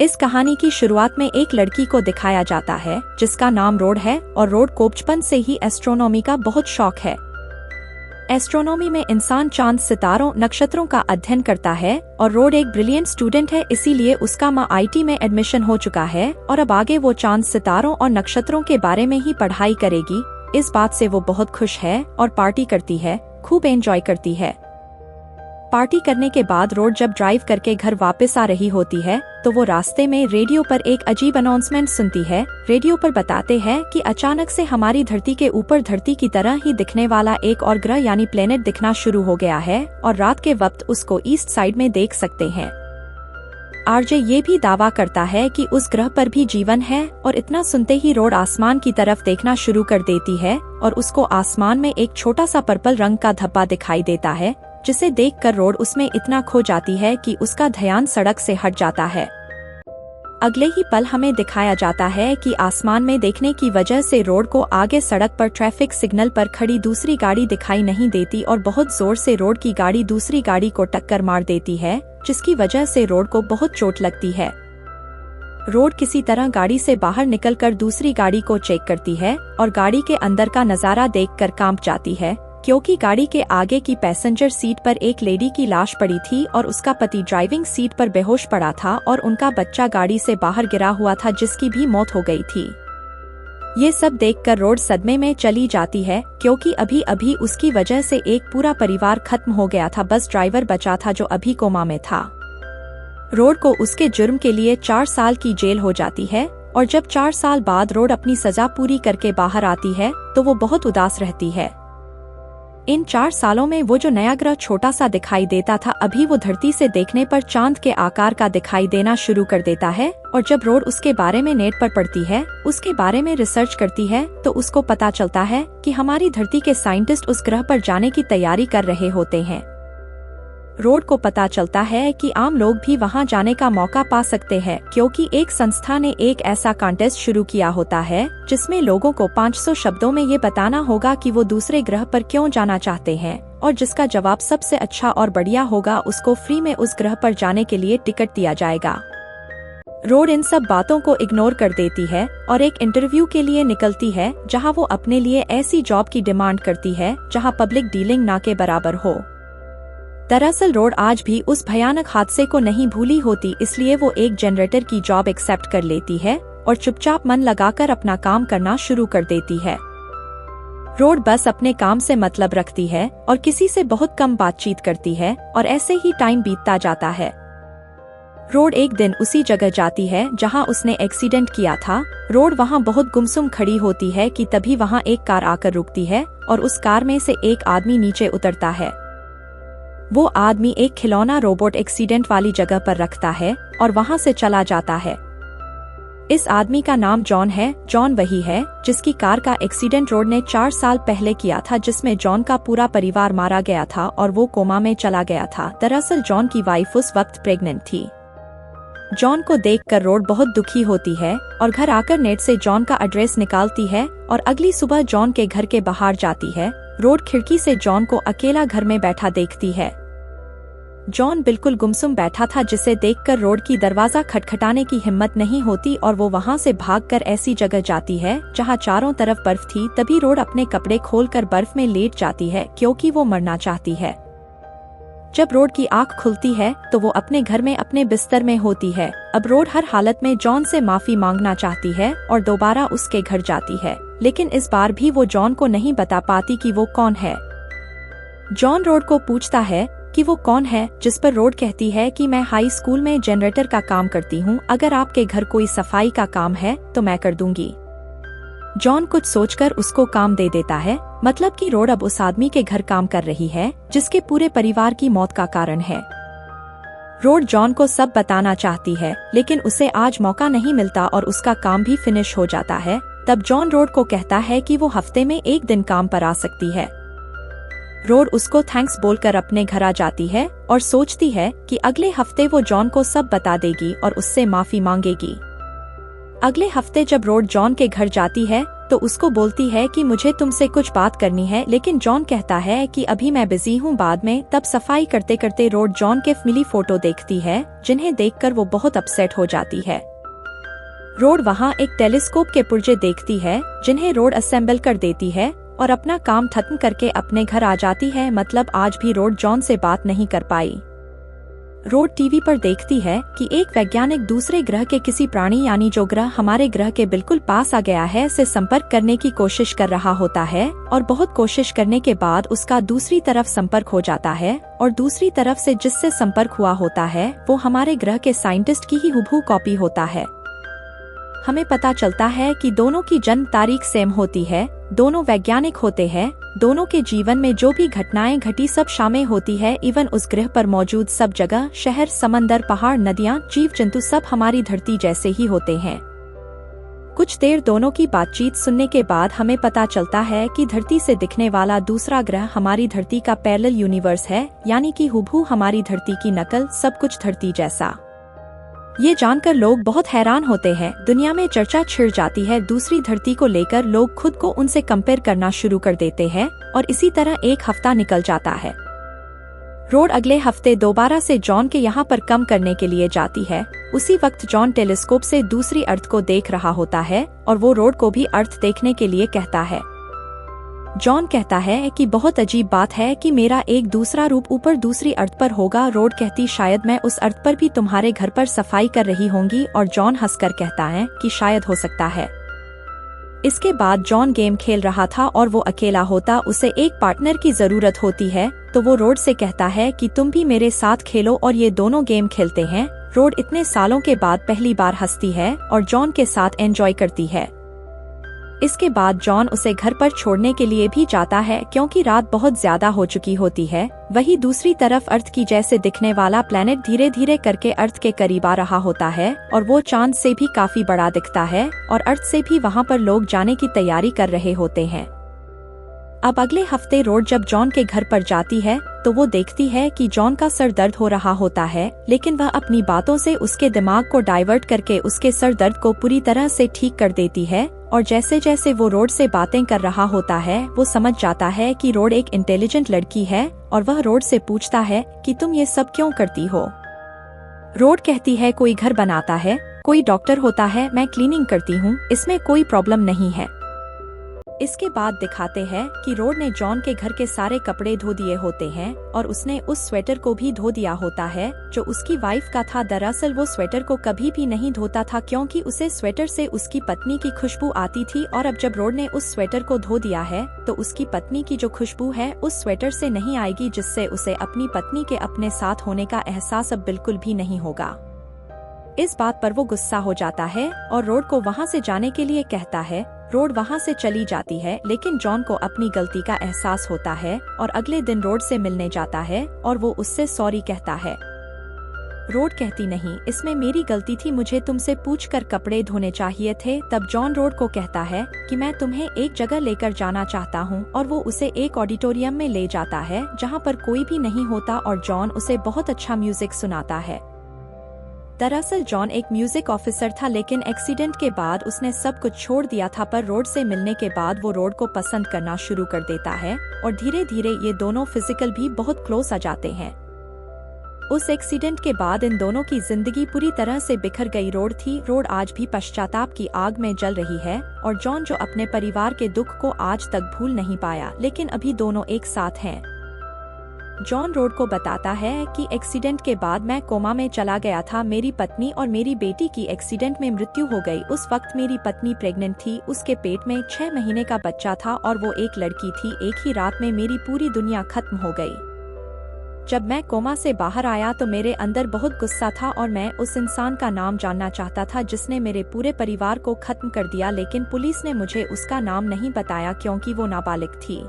इस कहानी की शुरुआत में एक लड़की को दिखाया जाता है जिसका नाम रोड है और रोड को बचपन से ही एस्ट्रोनॉमी का बहुत शौक है। एस्ट्रोनॉमी में इंसान चांद, सितारों, नक्षत्रों का अध्ययन करता है और रोड एक ब्रिलियंट स्टूडेंट है, इसीलिए उसका MIT में एडमिशन हो चुका है और अब आगे वो चांद, सितारों और नक्षत्रों के बारे में ही पढ़ाई करेगी। इस बात से वो बहुत खुश है और पार्टी करती है, खूब एंजॉय करती है। पार्टी करने के बाद रोड जब ड्राइव करके घर वापस आ रही होती है तो वो रास्ते में रेडियो पर एक अजीब अनाउंसमेंट सुनती है। रेडियो पर बताते हैं कि अचानक से हमारी धरती के ऊपर धरती की तरह ही दिखने वाला एक और ग्रह यानी प्लेनेट दिखना शुरू हो गया है और रात के वक्त उसको ईस्ट साइड में देख सकते हैं। आरजे ये भी दावा करता है कि उस ग्रह पर भी जीवन है और इतना सुनते ही रोड आसमान की तरफ देखना शुरू कर देती है और उसको आसमान में एक छोटा सा पर्पल रंग का धब्बा दिखाई देता है, जिसे देखकर रोड उसमें इतना खो जाती है कि उसका ध्यान सड़क से हट जाता है। अगले ही पल हमें दिखाया जाता है कि आसमान में देखने की वजह से रोड को आगे सड़क पर ट्रैफिक सिग्नल पर खड़ी दूसरी गाड़ी दिखाई नहीं देती और बहुत जोर से रोड की गाड़ी दूसरी गाड़ी को टक्कर मार देती है, जिसकी वजह से रोड को बहुत चोट लगती है। रोड किसी तरह गाड़ी से बाहर निकलकर दूसरी गाड़ी को चेक करती है और गाड़ी के अंदर का नजारा देखकर कांप जाती है, क्योंकि गाड़ी के आगे की पैसेंजर सीट पर एक लेडी की लाश पड़ी थी और उसका पति ड्राइविंग सीट पर बेहोश पड़ा था और उनका बच्चा गाड़ी से बाहर गिरा हुआ था जिसकी भी मौत हो गई थी। ये सब देखकर रोड सदमे में चली जाती है, क्योंकि अभी अभी उसकी वजह से एक पूरा परिवार खत्म हो गया था, बस ड्राइवर बचा था जो अभी कोमा में था। रोड को उसके जुर्म के लिए 4 साल की जेल हो जाती है और जब 4 साल बाद रोड अपनी सजा पूरी करके बाहर आती है तो वो बहुत उदास रहती है। इन 4 सालों में वो जो नया ग्रह छोटा सा दिखाई देता था अभी वो धरती से देखने पर चांद के आकार का दिखाई देना शुरू कर देता है और जब रोड उसके बारे में नेट पर पढ़ती है, उसके बारे में रिसर्च करती है तो उसको पता चलता है कि हमारी धरती के साइंटिस्ट उस ग्रह पर जाने की तैयारी कर रहे होते हैं। रोड को पता चलता है कि आम लोग भी वहां जाने का मौका पा सकते हैं, क्योंकि एक संस्था ने एक ऐसा कॉन्टेस्ट शुरू किया होता है जिसमें लोगों को 500 शब्दों में ये बताना होगा कि वो दूसरे ग्रह पर क्यों जाना चाहते हैं और जिसका जवाब सबसे अच्छा और बढ़िया होगा उसको फ्री में उस ग्रह पर जाने के लिए टिकट दिया जाएगा। रोड इन सब बातों को इग्नोर कर देती है और एक इंटरव्यू के लिए निकलती है जहाँ वो अपने लिए ऐसी जॉब की डिमांड करती है जहाँ पब्लिक डीलिंग ना के बराबर हो। दरअसल रोड आज भी उस भयानक हादसे को नहीं भूली होती, इसलिए वो एक जनरेटर की जॉब एक्सेप्ट कर लेती है और चुपचाप मन लगाकर अपना काम करना शुरू कर देती है। रोड बस अपने काम से मतलब रखती है और किसी से बहुत कम बातचीत करती है और ऐसे ही टाइम बीतता जाता है। रोड एक दिन उसी जगह जाती है जहां उसने एक्सीडेंट किया था। रोड वहां बहुत गुमसुम खड़ी होती है कि तभी वहां एक कार आकर रुकती है और उस कार में से एक आदमी नीचे उतरता है। वो आदमी एक खिलौना रोबोट एक्सीडेंट वाली जगह पर रखता है और वहां से चला जाता है। इस आदमी का नाम जॉन है। जॉन वही है जिसकी कार का एक्सीडेंट रोड ने 4 साल पहले किया था, जिसमें जॉन का पूरा परिवार मारा गया था और वो कोमा में चला गया था। दरअसल जॉन की वाइफ उस वक्त प्रेग्नेंट थी। जॉन को देखकर रोड बहुत दुखी होती है और घर आकर नेट से जॉन का एड्रेस निकालती है और अगली सुबह जॉन के घर के बाहर जाती है। रोड खिड़की से जॉन को अकेला घर में बैठा देखती है। जॉन बिल्कुल गुमसुम बैठा था, जिसे देखकर रोड की दरवाजा खटखटाने की हिम्मत नहीं होती और वो वहां से भागकर ऐसी जगह जाती है जहां चारों तरफ बर्फ थी। तभी रोड अपने कपड़े खोलकर बर्फ में लेट जाती है, क्योंकि वो मरना चाहती है। जब रोड की आंख खुलती है तो वो अपने घर में अपने बिस्तर में होती है। अब रोड हर हालत में जॉन से माफी मांगना चाहती है और दोबारा उसके घर जाती है, लेकिन इस बार भी वो जॉन को नहीं बता पाती कि वो कौन है। जॉन रोड को पूछता है कि वो कौन है, जिस पर रोड कहती है कि मैं हाई स्कूल में जनरेटर का काम करती हूँ, अगर आपके घर कोई सफाई का काम है तो मैं कर दूंगी। जॉन कुछ सोचकर उसको काम दे देता है, मतलब कि रोड अब उस आदमी के घर काम कर रही है जिसके पूरे परिवार की मौत का कारण है। रोड जॉन को सब बताना चाहती है, लेकिन उसे आज मौका नहीं मिलता और उसका काम भी फिनिश हो जाता है। तब जॉन रोड को कहता है कि वो हफ्ते में एक दिन काम पर आ सकती है। रोड उसको थैंक्स बोलकर अपने घर आ जाती है और सोचती है कि अगले हफ्ते वो जॉन को सब बता देगी और उससे माफी मांगेगी। अगले हफ्ते जब रोड जॉन के घर जाती है तो उसको बोलती है कि मुझे तुमसे कुछ बात करनी है, लेकिन जॉन कहता है कि अभी मैं बिजी हूँ, बाद में। तब सफाई करते करते रोड जॉन के मिली फोटो देखती है, जिन्हें देखकर वो बहुत अपसेट हो जाती है। रोड वहाँ एक टेलीस्कोप के पुर्जे देखती है, जिन्हें रोड असेंबल कर देती है और अपना काम खत्म करके अपने घर आ जाती है। मतलब आज भी रोड जॉन से बात नहीं कर पाई। रोड टीवी पर देखती है कि एक वैज्ञानिक दूसरे ग्रह के किसी प्राणी, यानी जो ग्रह हमारे ग्रह के बिल्कुल पास आ गया है, से संपर्क करने की कोशिश कर रहा होता है और बहुत कोशिश करने के बाद उसका दूसरी तरफ संपर्क हो जाता है और दूसरी तरफ से जिससे संपर्क हुआ होता है वो हमारे ग्रह के साइंटिस्ट की ही हुबहू कॉपी होता है। हमें पता चलता है कि दोनों की जन्म तारीख सेम होती है, दोनों वैज्ञानिक होते हैं, दोनों के जीवन में जो भी घटनाएं घटी सब शामिल होती है। इवन उस ग्रह पर मौजूद सब जगह, शहर, समंदर, पहाड़, नदियां, जीव जंतु सब हमारी धरती जैसे ही होते हैं। कुछ देर दोनों की बातचीत सुनने के बाद हमें पता चलता है कि धरती से दिखने वाला दूसरा ग्रह हमारी धरती का पैरेलल यूनिवर्स है, यानी कि हुबहू हमारी धरती की नकल, सब कुछ धरती जैसा। ये जानकर लोग बहुत हैरान होते हैं। दुनिया में चर्चा छिड़ जाती है दूसरी धरती को लेकर। लोग खुद को उनसे कंपेयर करना शुरू कर देते हैं और इसी तरह एक हफ्ता निकल जाता है। रोड अगले हफ्ते दोबारा से जॉन के यहाँ पर कम करने के लिए जाती है। उसी वक्त जॉन टेलीस्कोप से दूसरी अर्थ को देख रहा होता है और वो रोड को भी अर्थ देखने के लिए कहता है। जॉन कहता है कि बहुत अजीब बात है कि मेरा एक दूसरा रूप ऊपर दूसरी अर्थ पर होगा। रोड कहती शायद मैं उस अर्थ पर भी तुम्हारे घर पर सफाई कर रही होंगी, और जॉन हंसकर कहता है कि शायद हो सकता है। इसके बाद जॉन गेम खेल रहा था और वो अकेला होता, उसे एक पार्टनर की जरूरत होती है, तो वो रोड से कहता है कि तुम भी मेरे साथ खेलो, और ये दोनों गेम खेलते हैं। रोड इतने सालों के बाद पहली बार हंसती है और जॉन के साथ एंजॉय करती है। इसके बाद जॉन उसे घर पर छोड़ने के लिए भी जाता है, क्योंकि रात बहुत ज्यादा हो चुकी होती है। वही दूसरी तरफ अर्थ की जैसे दिखने वाला प्लेनेट धीरे धीरे करके अर्थ के करीब आ रहा होता है और वो चांद से भी काफी बड़ा दिखता है और अर्थ से भी वहाँ पर लोग जाने की तैयारी कर रहे होते हैं। अब अगले हफ्ते रोड जब जॉन के घर पर जाती है तो वो देखती है कि जॉन का सर दर्द हो रहा होता है, लेकिन वह अपनी बातों से उसके दिमाग को डाइवर्ट करके उसके सर दर्द को पूरी तरह से ठीक कर देती है। और जैसे जैसे वो रोड से बातें कर रहा होता है वो समझ जाता है कि रोड एक इंटेलिजेंट लड़की है और वह रोड से पूछता है कि तुम ये सब क्यों करती हो। रोड कहती है कोई घर बनाता है, कोई डॉक्टर होता है, मैं क्लीनिंग करती हूँ, इसमें कोई प्रॉब्लम नहीं है। इसके बाद दिखाते हैं कि रोड ने जॉन के घर के सारे कपड़े धो दिए होते हैं और उसने उस स्वेटर को भी धो दिया होता है जो उसकी वाइफ का था। दरअसल वो स्वेटर को कभी भी नहीं धोता था, क्योंकि उसे स्वेटर से उसकी पत्नी की खुशबू आती थी, और अब जब रोड ने उस स्वेटर को धो दिया है तो उसकी पत्नी की जो खुशबू है उस स्वेटर से नहीं आएगी, जिससे उसे अपनी पत्नी के अपने साथ होने का एहसास अब बिल्कुल भी नहीं होगा। इस बात पर वो गुस्सा हो जाता है और रोड को वहाँ से जाने के लिए कहता है। रोड वहाँ से चली जाती है, लेकिन जॉन को अपनी गलती का एहसास होता है और अगले दिन रोड से मिलने जाता है और वो उससे सॉरी कहता है। रोड कहती नहीं, इसमें मेरी गलती थी, मुझे तुमसे पूछकर कपड़े धोने चाहिए थे। तब जॉन रोड को कहता है कि मैं तुम्हें एक जगह लेकर जाना चाहता हूँ, और वो उसे एक ऑडिटोरियम में ले जाता है जहाँ पर कोई भी नहीं होता और जॉन उसे बहुत अच्छा म्यूजिक सुनाता है। दरअसल जॉन एक म्यूजिक ऑफिसर था, लेकिन एक्सीडेंट के बाद उसने सब कुछ छोड़ दिया था, पर रोड से मिलने के बाद वो रोड को पसंद करना शुरू कर देता है और धीरे धीरे ये दोनों फिजिकल भी बहुत क्लोज आ जाते हैं। उस एक्सीडेंट के बाद इन दोनों की जिंदगी पूरी तरह से बिखर गई। रोड आज भी पश्चाताप की आग में जल रही है और जॉन जो अपने परिवार के दुख को आज तक भूल नहीं पाया, लेकिन अभी दोनों एक साथ हैं। जॉन रोड को बताता है कि एक्सीडेंट के बाद मैं कोमा में चला गया था, मेरी पत्नी और मेरी बेटी की एक्सीडेंट में मृत्यु हो गई। उस वक्त मेरी पत्नी प्रेग्नेंट थी, उसके पेट में 6 महीने का बच्चा था और वो एक लड़की थी। एक ही रात में मेरी पूरी दुनिया खत्म हो गई। जब मैं कोमा से बाहर आया तो मेरे अंदर बहुत गुस्सा था और मैं उस इंसान का नाम जानना चाहता था जिसने मेरे पूरे परिवार को खत्म कर दिया, लेकिन पुलिस ने मुझे उसका नाम नहीं बताया क्योंकि वो नाबालिग थी।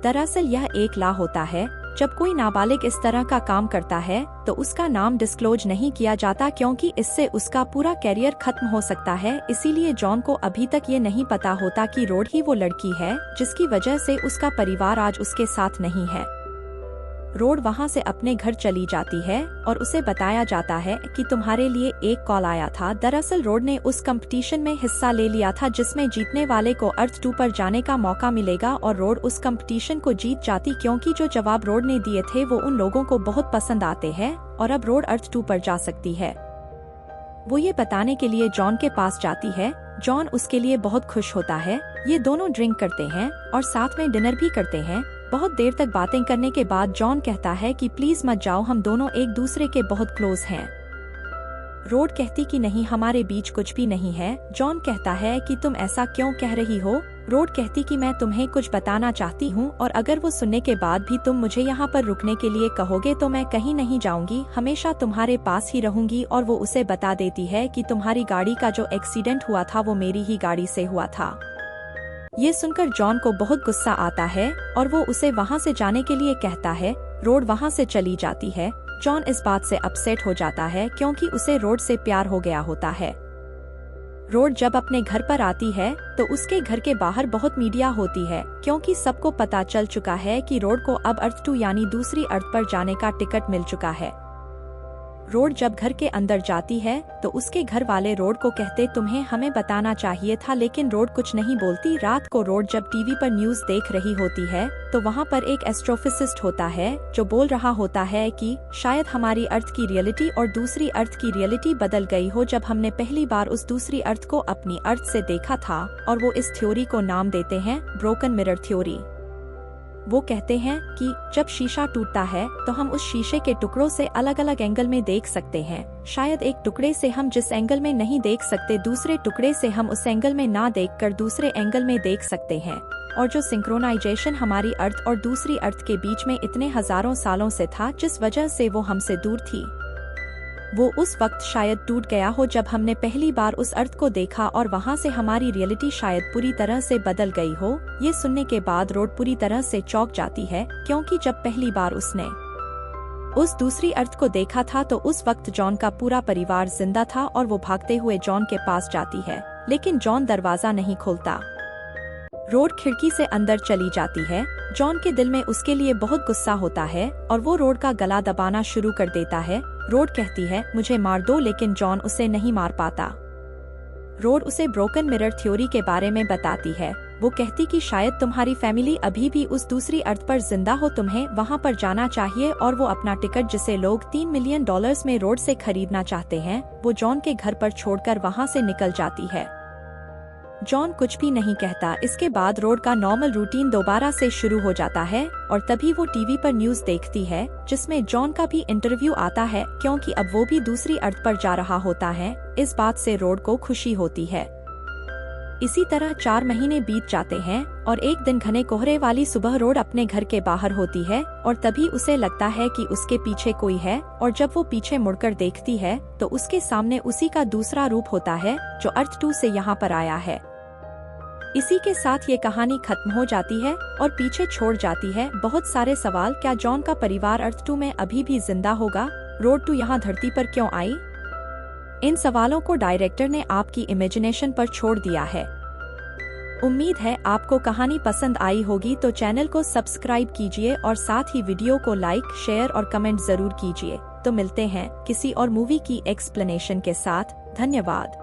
दरअसल यह एक लॉ होता है, जब कोई नाबालिग इस तरह का काम करता है तो उसका नाम डिस्क्लोज नहीं किया जाता, क्योंकि इससे उसका पूरा कैरियर खत्म हो सकता है। इसीलिए जॉन को अभी तक ये नहीं पता होता कि रोड ही वो लड़की है जिसकी वजह से उसका परिवार आज उसके साथ नहीं है। रोड वहाँ से अपने घर चली जाती है और उसे बताया जाता है कि तुम्हारे लिए एक कॉल आया था। दरअसल रोड ने उस कंपटीशन में हिस्सा ले लिया था जिसमें जीतने वाले को अर्थ 2 पर जाने का मौका मिलेगा और रोड उस कंपटीशन को जीत जाती क्योंकि जो जवाब रोड ने दिए थे वो उन लोगों को बहुत पसंद आते हैं और अब रोड अर्थ 2 पर जा सकती है। वो ये बताने के लिए जॉन के पास जाती है। जॉन उसके लिए बहुत खुश होता है। ये दोनों ड्रिंक करते हैं और साथ में डिनर भी करते हैं। बहुत देर तक बातें करने के बाद जॉन कहता है कि प्लीज मत जाओ, हम दोनों एक दूसरे के बहुत क्लोज हैं। रोड कहती कि नहीं, हमारे बीच कुछ भी नहीं है। जॉन कहता है कि तुम ऐसा क्यों कह रही हो। रोड कहती कि मैं तुम्हें कुछ बताना चाहती हूँ और अगर वो सुनने के बाद भी तुम मुझे यहाँ पर रुकने के लिए कहोगे तो मैं कहीं नहीं जाऊंगी, हमेशा तुम्हारे पास ही रहूंगी। और वो उसे बता देती है कि तुम्हारी गाड़ी का जो एक्सीडेंट हुआ था वो मेरी ही गाड़ी से हुआ था। ये सुनकर जॉन को बहुत गुस्सा आता है और वो उसे वहाँ से जाने के लिए कहता है। रोड वहाँ से चली जाती है। जॉन इस बात से अपसेट हो जाता है क्योंकि उसे रोड से प्यार हो गया होता है। रोड जब अपने घर पर आती है तो उसके घर के बाहर बहुत मीडिया होती है क्योंकि सबको पता चल चुका है कि रोड को अब अर्थ 2 यानी दूसरी अर्थ पर जाने का टिकट मिल चुका है। रोड जब घर के अंदर जाती है तो उसके घर वाले रोड को कहते तुम्हें हमें बताना चाहिए था, लेकिन रोड कुछ नहीं बोलती। रात को रोड जब टीवी पर न्यूज़ देख रही होती है तो वहाँ पर एक एस्ट्रोफिजिस्ट होता है जो बोल रहा होता है कि शायद हमारी अर्थ की रियलिटी और दूसरी अर्थ की रियलिटी बदल गई हो जब हमने पहली बार उस दूसरी अर्थ को अपनी अर्थ से देखा था। और वो इस थ्योरी को नाम देते हैं ब्रोकन मिरर थ्योरी। वो कहते हैं कि जब शीशा टूटता है तो हम उस शीशे के टुकड़ों से अलग अलग एंगल में देख सकते हैं। शायद एक टुकड़े से हम जिस एंगल में नहीं देख सकते, दूसरे टुकड़े से हम उस एंगल में ना देखकर दूसरे एंगल में देख सकते हैं। और जो सिंक्रोनाइजेशन हमारी अर्थ और दूसरी अर्थ के बीच में इतने हजारों सालों से था, जिस वजह से वो हमसे दूर थी, वो उस वक्त शायद टूट गया हो जब हमने पहली बार उस अर्थ को देखा और वहाँ से हमारी रियलिटी शायद पूरी तरह से बदल गई हो। ये सुनने के बाद रोड पूरी तरह से चौंक जाती है क्योंकि जब पहली बार उसने उस दूसरी अर्थ को देखा था तो उस वक्त जॉन का पूरा परिवार जिंदा था और वो भागते हुए जॉन के पास जाती है, लेकिन जॉन दरवाजा नहीं खोलता। रोड खिड़की से अंदर चली जाती है। जॉन के दिल में उसके लिए बहुत गुस्सा होता है और वो रोड का गला दबाना शुरू कर देता है। रोड कहती है मुझे मार दो, लेकिन जॉन उसे नहीं मार पाता। रोड उसे ब्रोकन मिरर थ्योरी के बारे में बताती है। वो कहती कि शायद तुम्हारी फैमिली अभी भी उस दूसरी अर्थ पर जिंदा हो, तुम्हें वहाँ पर जाना चाहिए। और वो अपना टिकट जिसे लोग $3 मिलियन में रोड से खरीदना चाहते हैं, वो जॉन के घर पर छोड़कर वहाँ से निकल जाती है। जॉन कुछ भी नहीं कहता। इसके बाद रोड का नॉर्मल रूटीन दोबारा से शुरू हो जाता है और तभी वो टीवी पर न्यूज़ देखती है जिसमें जॉन का भी इंटरव्यू आता है क्योंकि अब वो भी दूसरी अर्थ पर जा रहा होता है। इस बात से रोड को खुशी होती है। इसी तरह 4 महीने बीत जाते हैं और एक दिन घने कोहरे वाली सुबह रोड अपने घर के बाहर होती है और तभी उसे लगता है कि उसके पीछे कोई है। और जब वो पीछे मुड़कर देखती है तो उसके सामने उसी का दूसरा रूप होता है जो अर्थ 2 से यहाँ पर आया है। इसी के साथ ये कहानी खत्म हो जाती है और पीछे छोड़ जाती है बहुत सारे सवाल। क्या जॉन का परिवार अर्थ 2 में अभी भी जिंदा होगा? रोड 2 यहाँ धरती पर क्यों आई? इन सवालों को डायरेक्टर ने आपकी इमेजिनेशन पर छोड़ दिया है। उम्मीद है आपको कहानी पसंद आई होगी, तो चैनल को सब्सक्राइब कीजिए और साथ ही वीडियो को लाइक, शेयर और कमेंट जरूर कीजिए। तो मिलते हैं किसी और मूवी की एक्सप्लेनेशन के साथ। धन्यवाद।